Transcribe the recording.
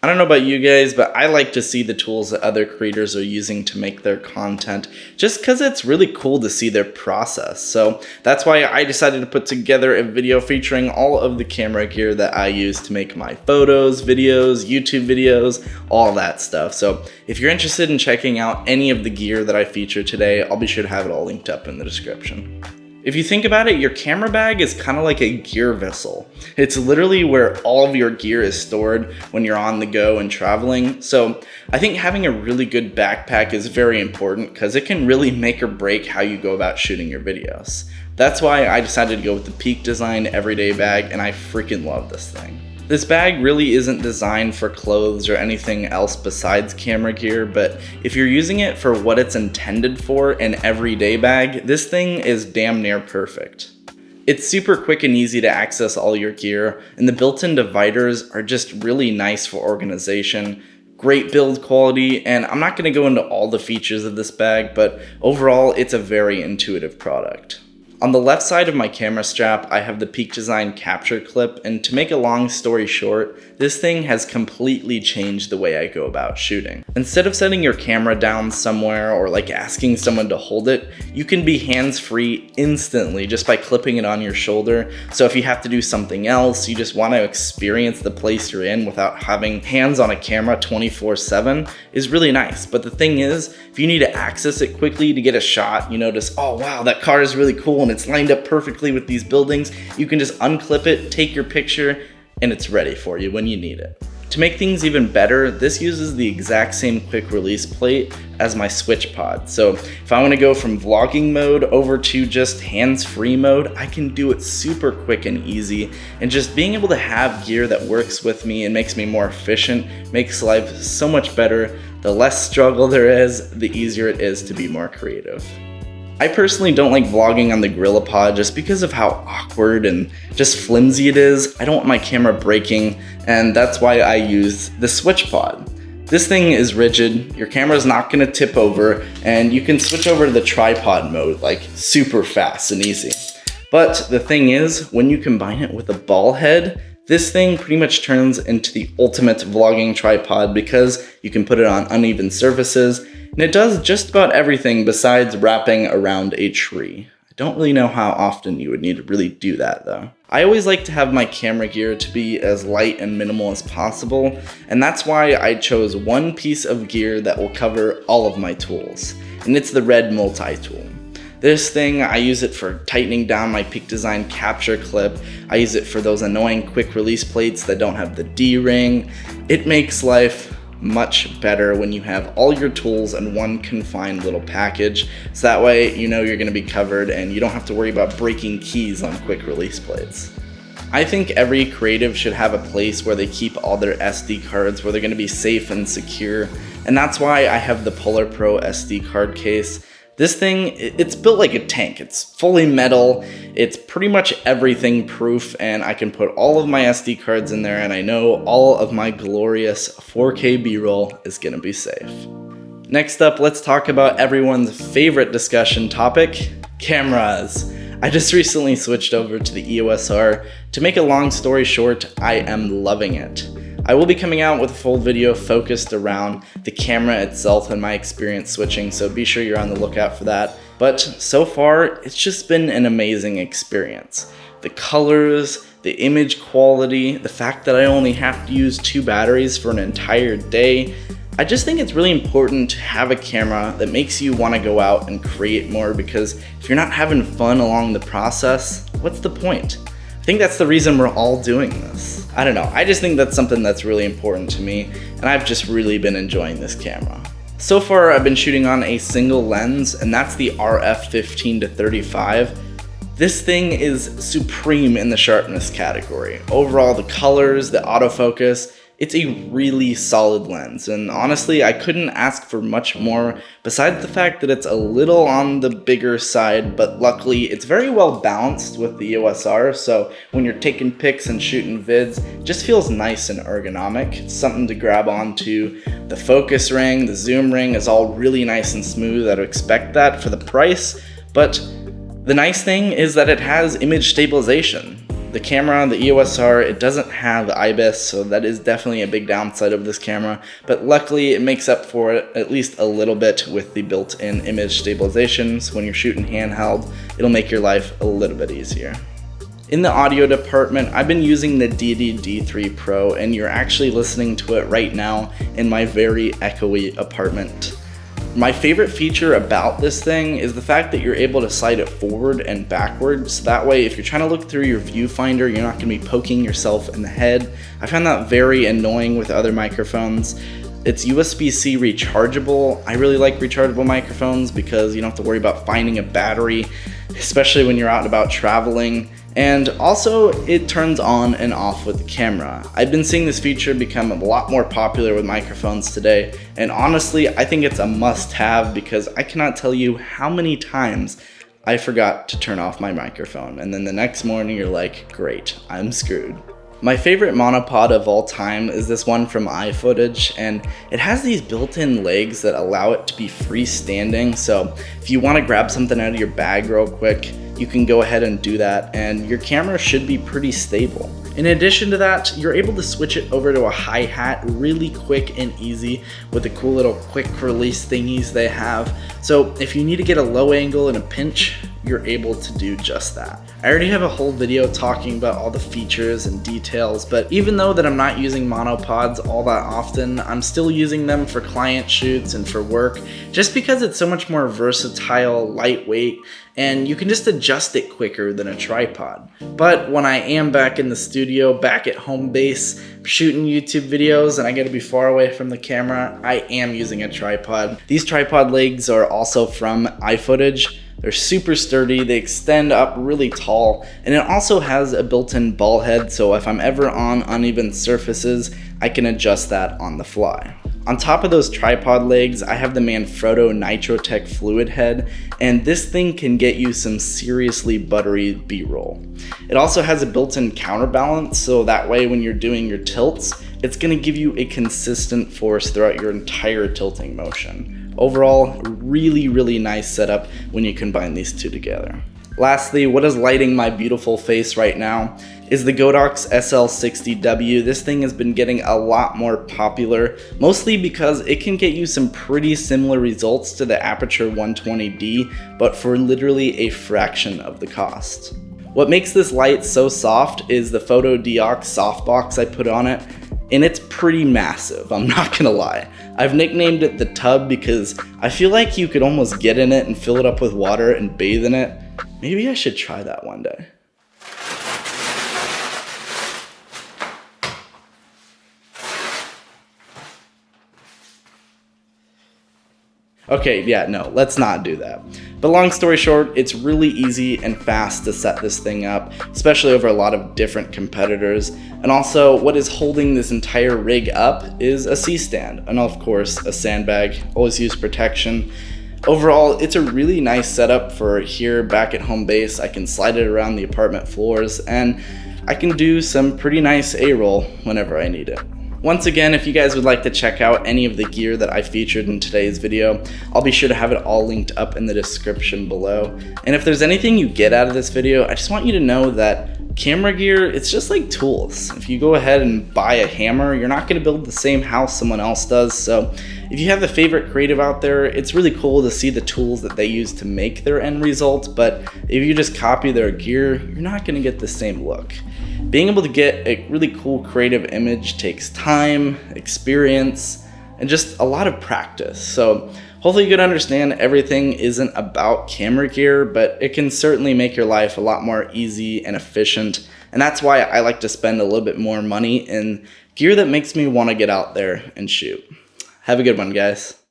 I don't know about you guys, but I like to see the tools that other creators are using to make their content just because it's really cool to see their process. So that's why I decided to put together a video featuring all of the camera gear that I use to make my photos, videos, YouTube videos, all that stuff. So if you're interested in checking out any of the gear that I feature today, I'll be sure to have it all linked up in the description. If you think about it, your camera bag is kind of like a gear vessel. It's literally where all of your gear is stored when you're on the go and traveling. So I think having a really good backpack is very important because it can really make or break how you go about shooting your videos. That's why I decided to go with the Peak Design Everyday Bag, and I freaking love this thing. This bag really isn't designed for clothes or anything else besides camera gear, but if you're using it for what it's intended for, an everyday bag, this thing is damn near perfect. It's super quick and easy to access all your gear, and the built-in dividers are just really nice for organization. Great build quality, and I'm not going to go into all the features of this bag, but overall it's a very intuitive product. On the left side of my camera strap, I have the Peak Design capture clip, and to make a long story short, this thing has completely changed the way I go about shooting. Instead of setting your camera down somewhere or like asking someone to hold it, you can be hands-free instantly just by clipping it on your shoulder. So if you have to do something else, you just want to experience the place you're in without having hands on a camera 24/7 is really nice. But the thing is, if you need to access it quickly to get a shot, you notice, oh wow, that car is really cool and it's lined up perfectly with these buildings, you can just unclip it, take your picture, and it's ready for you when you need it. To make things even better, this uses the exact same quick release plate as my switch pod. So if I want to go from vlogging mode over to just hands-free mode, I can do it super quick and easy. And just being able to have gear that works with me and makes me more efficient makes life so much better. The less struggle there is, the easier it is to be more creative. I personally don't like vlogging on the GorillaPod just because of how awkward and just flimsy it is. I don't want my camera breaking, and that's why I use the SwitchPod. This thing is rigid, your camera's not gonna tip over, and you can switch over to the tripod mode like super fast and easy. But the thing is, when you combine it with a ball head, this thing pretty much turns into the ultimate vlogging tripod because you can put it on uneven surfaces, and it does just about everything besides wrapping around a tree. I don't really know how often you would need to really do that though. I always like to have my camera gear to be as light and minimal as possible, and that's why I chose one piece of gear that will cover all of my tools, and it's the Red Multi-Tool. This thing, I use it for tightening down my Peak Design capture clip. I use it for those annoying quick release plates that don't have the D-ring. It makes life much better when you have all your tools in one confined little package. So that way you know you're gonna be covered and you don't have to worry about breaking keys on quick release plates. I think every creative should have a place where they keep all their SD cards where they're gonna be safe and secure. And that's why I have the Polar Pro SD card case. This thing, it's built like a tank. It's fully metal, it's pretty much everything proof, and I can put all of my SD cards in there and I know all of my glorious 4K B-roll is gonna be safe. Next up, let's talk about everyone's favorite discussion topic, cameras. I just recently switched over to the EOS R. To make a long story short, I am loving it. I will be coming out with a full video focused around the camera itself and my experience switching, so be sure you're on the lookout for that. But so far, it's just been an amazing experience. The colors, the image quality, the fact that I only have to use 2 batteries for an entire day. I just think it's really important to have a camera that makes you want to go out and create more, because if you're not having fun along the process, what's the point? I think that's the reason we're all doing this. I don't know, I just think that's something that's really important to me, and I've just really been enjoying this camera. So far, I've been shooting on a single lens, and that's the RF 15-35. This thing is supreme in the sharpness category. Overall, the colors, the autofocus, it's a really solid lens, and honestly, I couldn't ask for much more besides the fact that it's a little on the bigger side, but luckily it's very well balanced with the EOS R, so when you're taking pics and shooting vids, it just feels nice and ergonomic. It's something to grab onto. The focus ring, the zoom ring is all really nice and smooth. I'd expect that for the price, but the nice thing is that it has image stabilization. The camera, the EOS R, it doesn't have IBIS, so that is definitely a big downside of this camera, but luckily it makes up for it at least a little bit with the built-in image stabilization, so when you're shooting handheld, it'll make your life a little bit easier. In the audio department, I've been using the Deity D3 Pro, and you're actually listening to it right now in my very echoey apartment. My favorite feature about this thing is the fact that you're able to slide it forward and backwards, so that way if you're trying to look through your viewfinder, you're not going to be poking yourself in the head. I found that very annoying with other microphones. It's USB-C rechargeable. I really like rechargeable microphones because you don't have to worry about finding a battery, especially when you're out and about traveling. And also, it turns on and off with the camera. I've been seeing this feature become a lot more popular with microphones today, and honestly, I think it's a must-have because I cannot tell you how many times I forgot to turn off my microphone, and then the next morning you're like, great, I'm screwed. My favorite monopod of all time is this one from iFootage, and it has these built-in legs that allow it to be freestanding, so if you want to grab something out of your bag real quick, you can go ahead and do that, and your camera should be pretty stable. In addition to that, you're able to switch it over to a hi-hat really quick and easy with the cool little quick release thingies they have. So if you need to get a low angle in a pinch, you're able to do just that. I already have a whole video talking about all the features and details, but even though that I'm not using monopods all that often, I'm still using them for client shoots and for work, just because it's so much more versatile, lightweight, and you can just adjust it quicker than a tripod. But when I am back in the studio, back at home base, shooting YouTube videos and I gotta be far away from the camera, I am using a tripod. These tripod legs are also from iFootage. They're super sturdy, they extend up really tall, and it also has a built-in ball head, so if I'm ever on uneven surfaces, I can adjust that on the fly. On top of those tripod legs, I have the Manfrotto Nitrotech fluid head, and this thing can get you some seriously buttery B-roll. It also has a built-in counterbalance, so that way when you're doing your tilts, it's gonna give you a consistent force throughout your entire tilting motion. Overall, really nice setup when you combine these two together. Lastly, what is lighting my beautiful face right now is the Godox SL60W. This thing has been getting a lot more popular, mostly because it can get you some pretty similar results to the Aputure 120D, but for literally a fraction of the cost. What makes this light so soft is the PhotoDiox softbox I put on it, and it's pretty massive, I'm not gonna lie. I've nicknamed it the tub because I feel like you could almost get in it and fill it up with water and bathe in it. Maybe I should try that one day. Okay, yeah, no, let's not do that. But long story short, it's really easy and fast to set this thing up, especially over a lot of different competitors. And also, what is holding this entire rig up is a C-stand, and of course, a sandbag. Always use protection. Overall, it's a really nice setup for here back at home base. I can slide it around the apartment floors, and I can do some pretty nice A-roll whenever I need it. Once again, if you guys would like to check out any of the gear that I featured in today's video, I'll be sure to have it all linked up in the description below. And if there's anything you get out of this video, I just want you to know that camera gear, it's just like tools. If you go ahead and buy a hammer, you're not going to build the same house someone else does. So if you have a favorite creative out there, it's really cool to see the tools that they use to make their end result. But if you just copy their gear, you're not going to get the same look. Being able to get a really cool creative image takes time, experience, and just a lot of practice. So hopefully you can understand everything isn't about camera gear, but it can certainly make your life a lot more easy and efficient. And that's why I like to spend a little bit more money in gear that makes me want to get out there and shoot. Have a good one, guys.